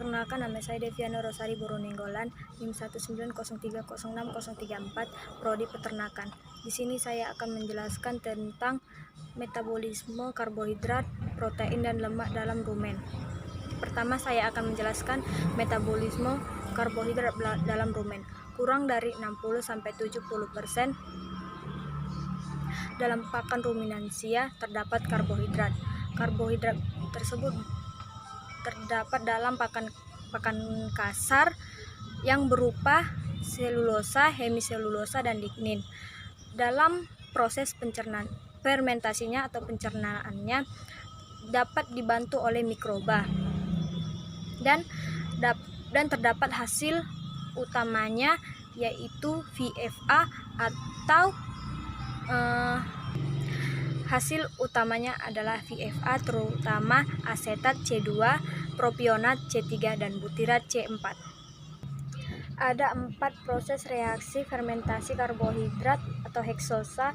Perkenalkan, nama saya Deviana Rosari Boronenggolan, NIM 190306034, Prodi Peternakan. Di sini saya akan menjelaskan tentang metabolisme karbohidrat, protein, dan lemak dalam rumen. Pertama, saya akan menjelaskan metabolisme karbohidrat dalam rumen. Kurang dari 60-70% dalam pakan ruminansia terdapat karbohidrat. Karbohidrat tersebut terdapat dalam pakan kasar yang berupa selulosa, hemiselulosa, dan lignin. Dalam proses pencernaan, fermentasinya atau pencernaannya dapat dibantu oleh mikroba dan terdapat hasil utamanya yaitu VFA atau hasil utamanya adalah VFA, terutama asetat C2, propionat C3, dan butirat C4. Ada 4 proses reaksi fermentasi karbohidrat atau heksosa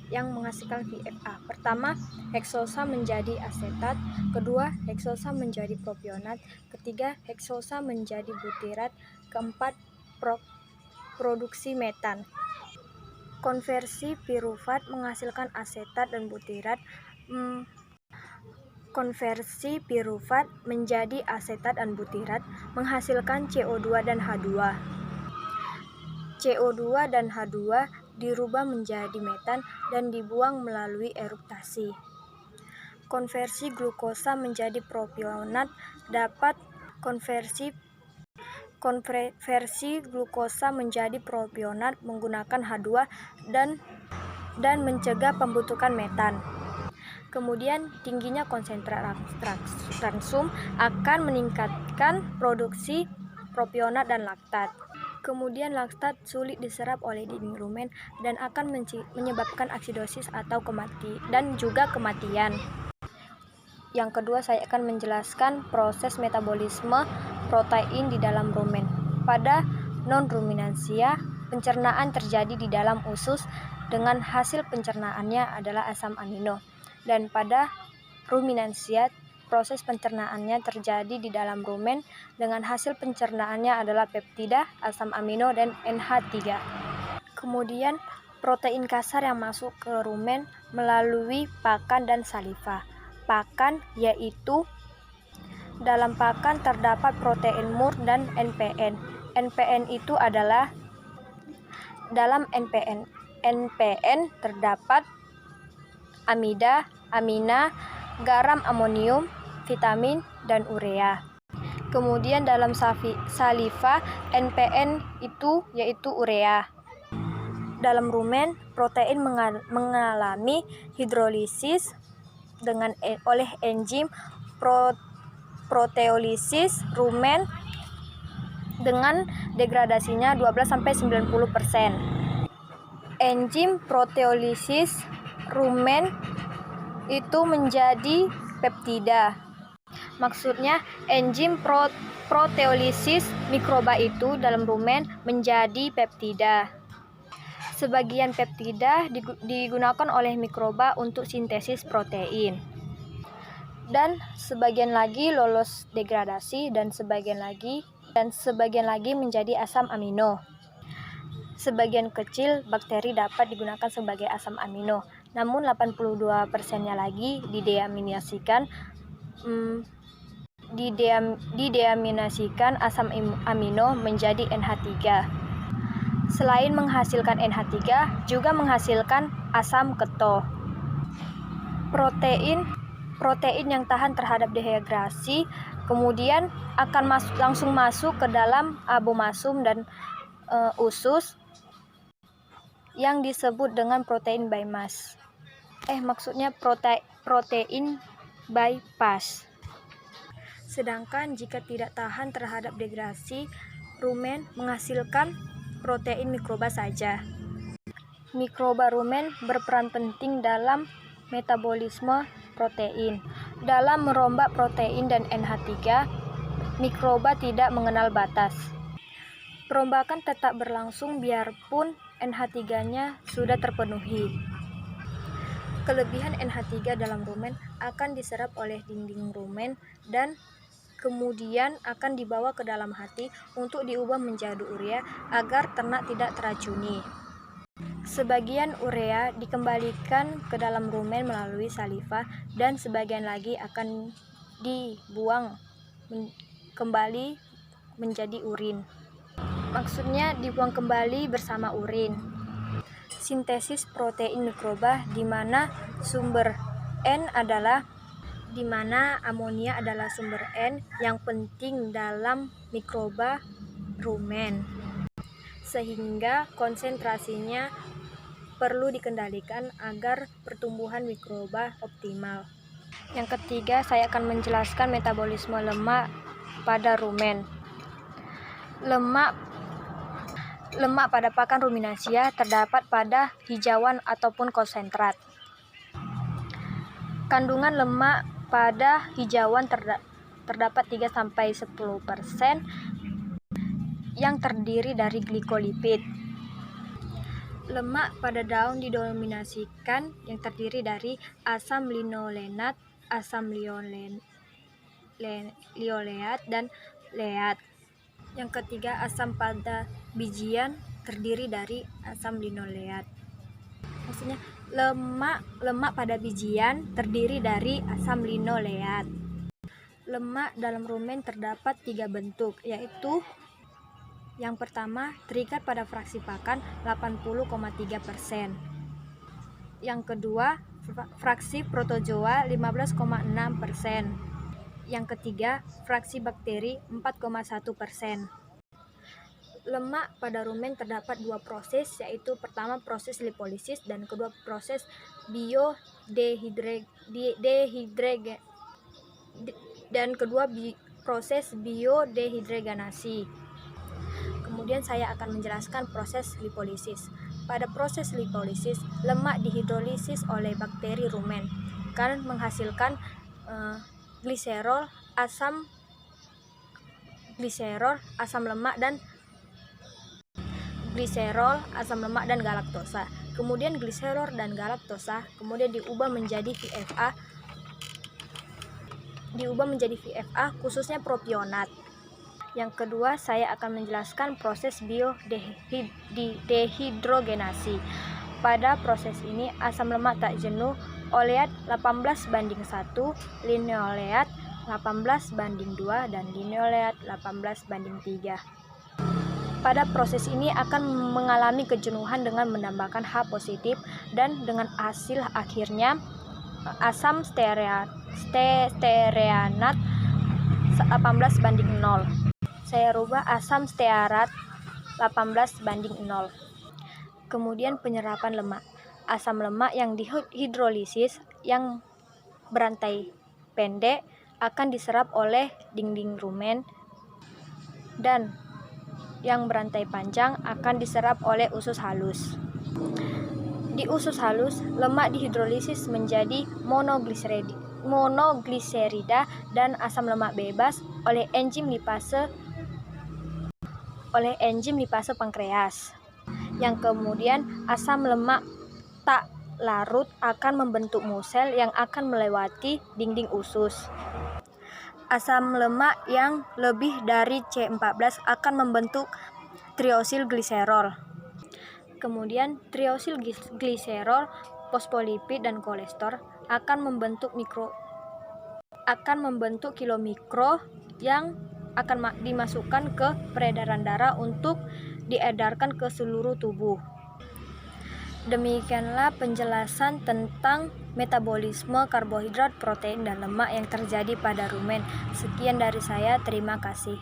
yang menghasilkan VFA. Pertama, heksosa menjadi asetat. Kedua, heksosa menjadi propionat. Ketiga, heksosa menjadi butirat. Keempat, produksi metan. Konversi piruvat menghasilkan asetat dan butirat. Konversi piruvat menjadi asetat dan butirat menghasilkan CO2 dan H2. CO2 dan H2 dirubah menjadi metan dan dibuang melalui eruktasi. Konversi glukosa menjadi propionat dapat konversi glukosa menjadi propionat menggunakan H2 dan mencegah pembentukan metan. Kemudian tingginya konsentrat transum akan meningkatkan produksi propionat dan laktat. Kemudian laktat sulit diserap oleh dinding rumen dan akan menyebabkan aksidosis atau kematian. Yang kedua, saya akan menjelaskan proses metabolisme protein di dalam rumen. Pada non-ruminansia, pencernaan terjadi di dalam usus dengan hasil pencernaannya adalah asam amino. Dan pada ruminansia, proses pencernaannya terjadi di dalam rumen dengan hasil pencernaannya adalah peptida, asam amino, dan NH3. Kemudian protein kasar yang masuk ke rumen melalui pakan dan saliva. Pakan yaitu dalam pakan terdapat protein mur dan NPN. NPN itu adalah dalam NPN terdapat amida, amina, garam amonium, vitamin, dan urea. Kemudian dalam saliva, NPN itu yaitu urea. Dalam rumen, protein mengalami hidrolisis oleh enzim proteolisis rumen dengan degradasinya 12-90%. Enzim proteolisis rumen itu menjadi peptida. Maksudnya enzim proteolisis mikroba itu dalam rumen menjadi peptida. Sebagian peptida digunakan oleh mikroba untuk sintesis protein. Dan sebagian lagi lolos degradasi dan sebagian lagi menjadi asam amino. Sebagian kecil bakteri dapat digunakan sebagai asam amino, namun 82%-nya lagi dideaminasikan asam amino menjadi NH3. Selain menghasilkan NH3, juga menghasilkan asam keto. Protein yang tahan terhadap dehidrasi kemudian akan langsung masuk ke dalam abomasum dan usus yang disebut dengan protein bypass. Maksudnya protein bypass. Sedangkan jika tidak tahan terhadap dehidrasi, rumen menghasilkan protein mikroba saja. Mikroba rumen berperan penting dalam metabolisme protein. Dalam merombak protein dan NH3, mikroba tidak mengenal batas. Perombakan tetap berlangsung biarpun NH3-nya sudah terpenuhi. Kelebihan NH3 dalam rumen akan diserap oleh dinding rumen dan kemudian akan dibawa ke dalam hati untuk diubah menjadi urea agar ternak tidak teracuni. Sebagian urea dikembalikan ke dalam rumen melalui saliva dan sebagian lagi akan dibuang kembali menjadi urin. Maksudnya dibuang kembali bersama urin. Sintesis protein mikroba di mana amonia adalah sumber N yang penting dalam mikroba rumen, sehingga konsentrasinya perlu dikendalikan agar pertumbuhan mikroba optimal. Yang ketiga, saya akan menjelaskan metabolisme lemak pada rumen. Lemak pada pakan ruminansia terdapat pada hijauan ataupun konsentrat. Kandungan lemak pada hijauan terdapat 3-10% yang terdiri dari glikolipid. Lemak pada daun didominasikan yang terdiri dari asam linolenat, asam linoleat, dan leat. Yang ketiga, asam pada bijian terdiri dari asam linoleat. Maksudnya lemak pada bijian terdiri dari asam linoleat. Lemak dalam rumen terdapat 3 bentuk, yaitu yang pertama, terikat pada fraksi pakan 80,3%. Yang kedua, fraksi protozoa 15,6%. Yang ketiga, fraksi bakteri 4,1%. Lemak pada rumen terdapat 2 proses, yaitu pertama proses lipolisis dan kedua proses biodehidrogenasi. Kemudian saya akan menjelaskan proses lipolisis. Pada proses lipolisis, lemak dihidrolisis oleh bakteri rumen akan menghasilkan gliserol, asam lemak dan galaktosa. Kemudian gliserol dan galaktosa kemudian diubah menjadi VFA khususnya propionat. Yang kedua, saya akan menjelaskan proses biodehidrogenasi. Pada proses ini, asam lemak tak jenuh oleat 18:1, linoleat 18:2, dan linoleat 18:3. Pada proses ini akan mengalami kejenuhan dengan menambahkan H positif dan dengan hasil akhirnya asam stearat 18:0. Saya rubah asam stearat 18:0. Kemudian penyerapan lemak. Asam lemak yang dihidrolisis yang berantai pendek akan diserap oleh dinding rumen dan yang berantai panjang akan diserap oleh usus halus. Di usus halus, lemak dihidrolisis menjadi monogliserida dan asam lemak bebas oleh enzim lipase pankreas. Yang kemudian asam lemak tak larut akan membentuk musel yang akan melewati dinding usus. Asam lemak yang lebih dari C14 akan membentuk triosil gliserol. Kemudian triosil gliserol, fosfolipid, dan kolesterol akan membentuk kilomikro yang akan dimasukkan ke peredaran darah untuk diedarkan ke seluruh tubuh. Demikianlah penjelasan tentang metabolisme karbohidrat, protein, dan lemak yang terjadi pada rumen. Sekian dari saya, terima kasih.